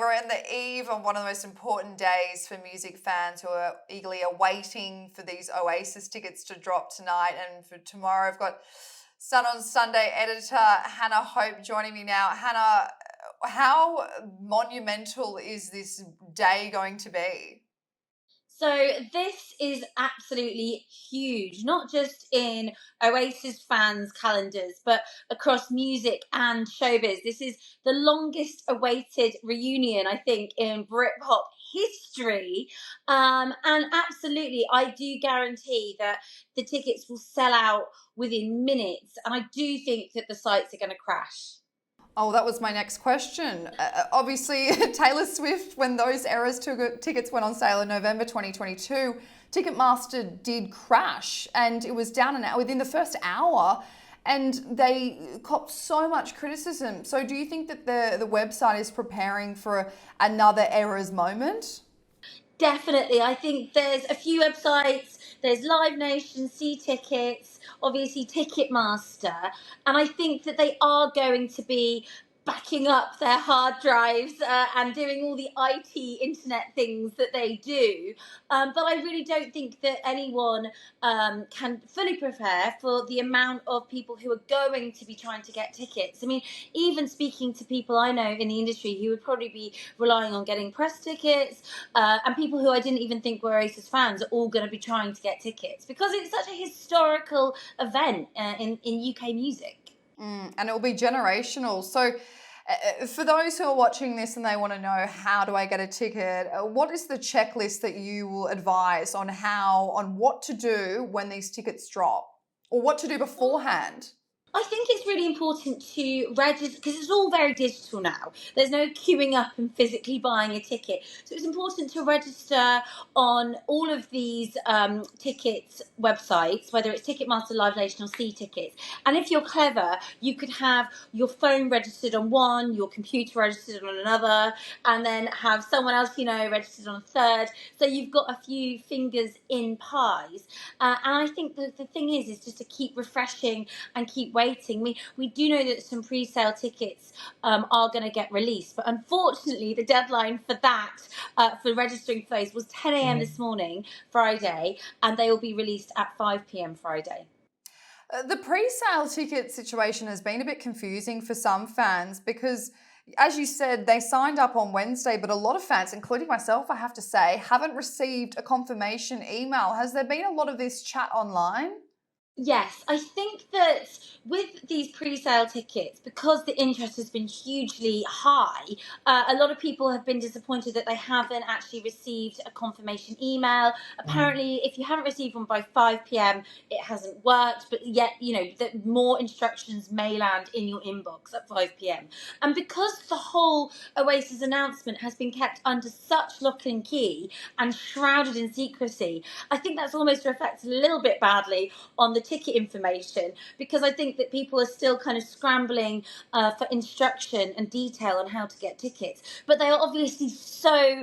we're in the eve of one of the most important days for music fans who are eagerly awaiting for these Oasis tickets to drop tonight. And for tomorrow, I've got Sun on Sunday editor Hannah Hope joining me now. Hannah, how monumental is this day going to be? So this is absolutely huge, not just in Oasis fans' calendars, but across music and showbiz. This is the longest awaited reunion, I think, in Britpop history. And absolutely, I do guarantee that the tickets will sell out within minutes. And I do think that the sites are going to crash. Oh, that was my next question. Obviously, Taylor Swift, when those Eras tickets went on sale in November 2022, Ticketmaster did crash and it was down within the first hour, and they copped so much criticism. So do you think that the website is preparing for another Eras moment? Definitely. I think there's a few websites. There's Live Nation, See Tickets, obviously Ticketmaster. And I think that they are going to be backing up their hard drives and doing all the IT internet things that they do. But I really don't think that anyone can fully prepare for the amount of people who are going to be trying to get tickets. I mean, even speaking to people I know in the industry who would probably be relying on getting press tickets, and people who I didn't even think were Oasis fans are all going to be trying to get tickets because it's such a historical event in UK music. And it will be generational. So for those who are watching this and they want to know, how do I get a ticket? What is the checklist that you will advise on what to do when these tickets drop, or what to do beforehand? I think it's really important to register because it's all very digital now. There's no queuing up and physically buying a ticket. So it's important to register on all of these tickets websites, whether it's Ticketmaster, Live Nation or See Tickets. And if you're clever, you could have your phone registered on one, your computer registered on another, and then have someone else registered on a third. So you've got a few fingers in pies. And I think that the thing is just to keep refreshing and keep waiting. We do know that some pre-sale tickets are going to get released, but unfortunately the deadline for that, for registering for those, was 10 a.m. this morning, Friday, and they will be released at 5 p.m. Friday. The pre-sale ticket situation has been a bit confusing for some fans because, as you said, they signed up on Wednesday, but a lot of fans, including myself, I have to say, haven't received a confirmation email. Has there been a lot of this chat online? Yes, I think that with these pre-sale tickets, because the interest has been hugely high, a lot of people have been disappointed that they haven't actually received a confirmation email. Apparently, if you haven't received one by 5 p.m., it hasn't worked, but yet, that more instructions may land in your inbox at 5 p.m. And because the whole Oasis announcement has been kept under such lock and key and shrouded in secrecy, I think that's almost reflected a little bit badly on the ticket information, because I think that people are still kind of scrambling for instruction and detail on how to get tickets. But they are obviously so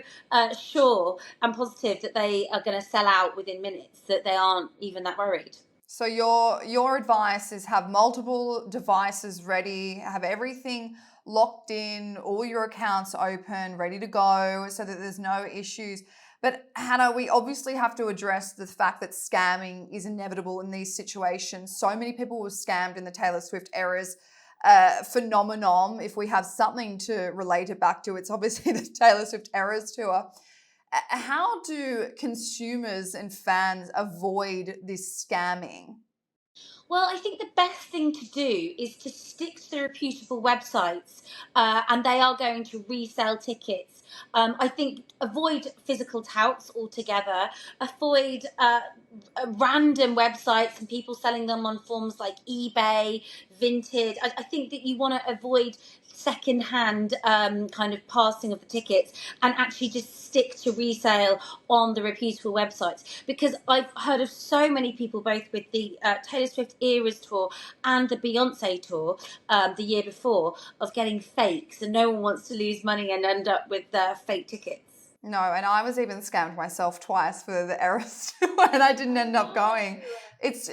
sure and positive that they are going to sell out within minutes that they aren't even that worried. So your advice is have multiple devices ready, have everything locked in, all your accounts open, ready to go, so that there's no issues. But Hannah, we obviously have to address the fact that scamming is inevitable in these situations. So many people were scammed in the Taylor Swift Eras phenomenon. If we have something to relate it back to, it's obviously the Taylor Swift Eras tour. How do consumers and fans avoid this scamming? Well, I think the best thing to do is to stick to the reputable websites, and they are going to resell tickets. I think avoid physical touts altogether. Avoid random websites and people selling them on forms like eBay, Vinted. I think that you want to avoid second-hand kind of passing of the tickets and actually just stick to resale on the reputable websites, because I've heard of so many people, both with the Taylor Swift Eras tour and the Beyonce tour the year before, of getting fakes, and no one wants to lose money and end up with fake tickets. No, and I was even scammed myself twice for the Eras tour, and I didn't end up going. It's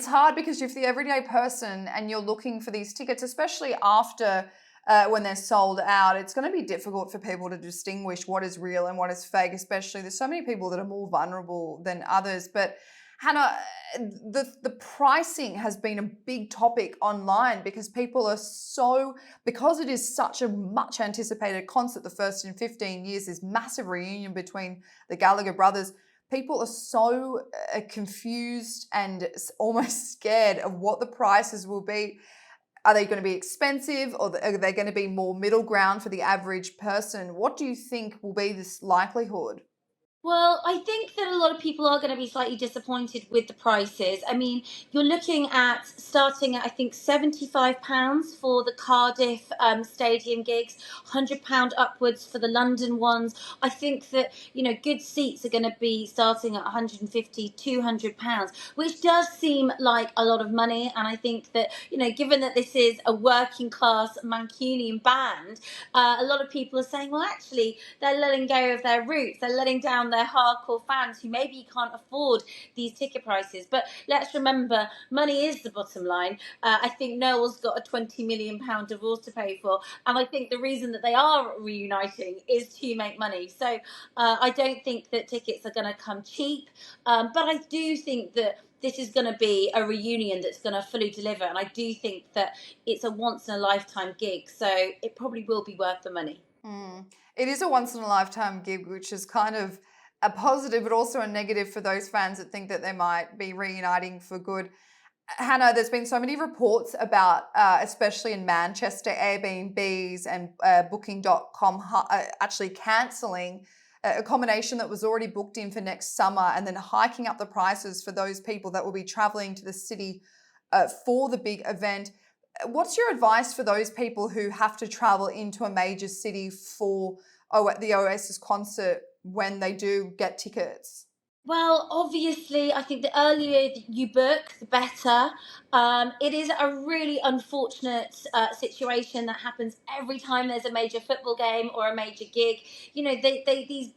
hard because if you're the everyday person and you're looking for these tickets, especially after when they're sold out, it's going to be difficult for people to distinguish what is real and what is fake, especially there's so many people that are more vulnerable than others. But Hannah, the pricing has been a big topic online because people are because it is such a much anticipated concert, the first in 15 years, this massive reunion between the Gallagher brothers. People are so confused and almost scared of what the prices will be. Are they going to be expensive, or are they going to be more middle ground for the average person? What do you think will be this likelihood? Well, I think that a lot of people are going to be slightly disappointed with the prices. I mean, you're looking at starting at, I think, £75 for the Cardiff stadium gigs, £100 upwards for the London ones. I think that, good seats are going to be starting at £150, £200, which does seem like a lot of money. And I think that, given that this is a working class Mancunian band, a lot of people are saying, well, actually, they're letting go of their roots. They're letting down their hardcore fans who maybe can't afford these ticket prices. But let's remember, money is the bottom line. I think Noel's got a £20 million divorce to pay for. And I think the reason that they are reuniting is to make money. So I don't think that tickets are going to come cheap. But I do think that this is going to be a reunion that's going to fully deliver. And I do think that it's a once in a lifetime gig. So it probably will be worth the money. It is a once in a lifetime gig, which is kind of a positive, but also a negative for those fans that think that they might be reuniting for good. Hannah, there's been so many reports about, especially in Manchester, Airbnbs and Booking.com actually cancelling a combination that was already booked in for next summer and then hiking up the prices for those people that will be travelling to the city for the big event. What's your advice for those people who have to travel into a major city for the Oasis concert when they do get tickets? Well, obviously, I think the earlier you book, the better. It is a really unfortunate situation that happens every time there's a major football game or a major gig. These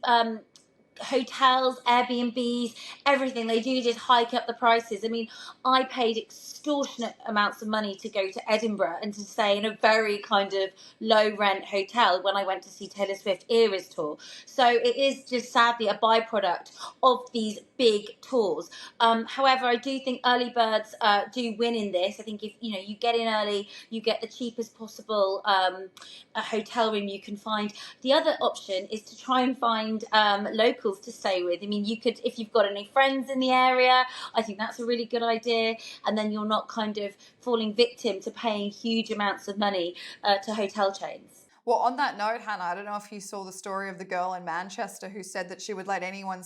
hotels, Airbnbs, everything they do just hike up the prices. I mean, I paid extortionate amounts of money to go to Edinburgh and to stay in a very kind of low rent hotel when I went to see Taylor Swift Eras tour. So it is just sadly a byproduct of these big tours. However, I do think early birds do win in this. I think if you get in early, you get the cheapest possible a hotel room you can find. The other option is to try and find locals to stay with. I mean, you could, if you've got any friends in the area, I think that's a really good idea. And then you're not kind of falling victim to paying huge amounts of money to hotel chains. Well, on that note, Hannah, I don't know if you saw the story of the girl in Manchester who said that she would let anyone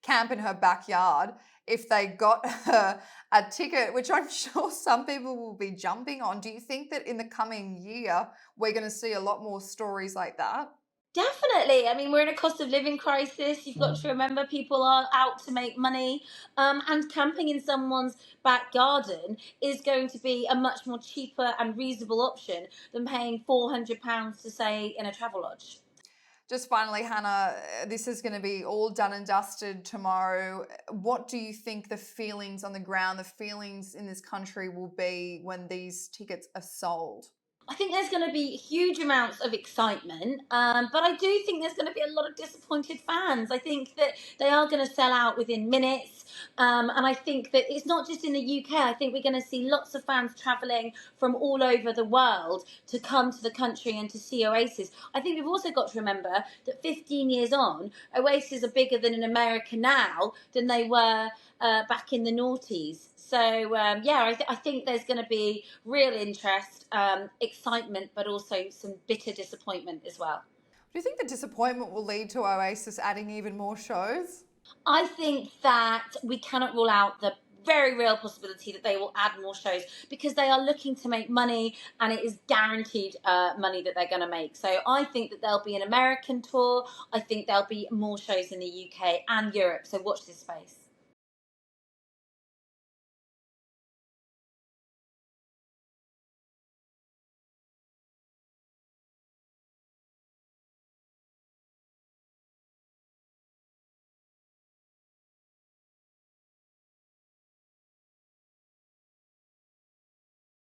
camp in her backyard if they got her a ticket, which I'm sure some people will be jumping on. Do you think that in the coming year, we're going to see a lot more stories like that? Definitely. I mean, we're in a cost of living crisis. You've got to remember people are out to make money. And camping in someone's back garden is going to be a much more cheaper and reasonable option than paying £400 to stay in a travel lodge. Just finally, Hannah, this is going to be all done and dusted tomorrow. What do you think the feelings on the ground, the feelings in this country will be when these tickets are sold? I think there's going to be huge amounts of excitement, but I do think there's going to be a lot of disappointed fans. I think that they are going to sell out within minutes, and I think that it's not just in the UK. I think we're going to see lots of fans travelling from all over the world to come to the country and to see Oasis. I think we've also got to remember that 15 years on, Oasis are bigger than in America now than they were back in the noughties. So, I think there's going to be real interest, excitement, but also some bitter disappointment as well. Do you think the disappointment will lead to Oasis adding even more shows? I think that we cannot rule out the very real possibility that they will add more shows because they are looking to make money and it is guaranteed money that they're going to make. So I think that there'll be an American tour. I think there'll be more shows in the UK and Europe. So watch this space.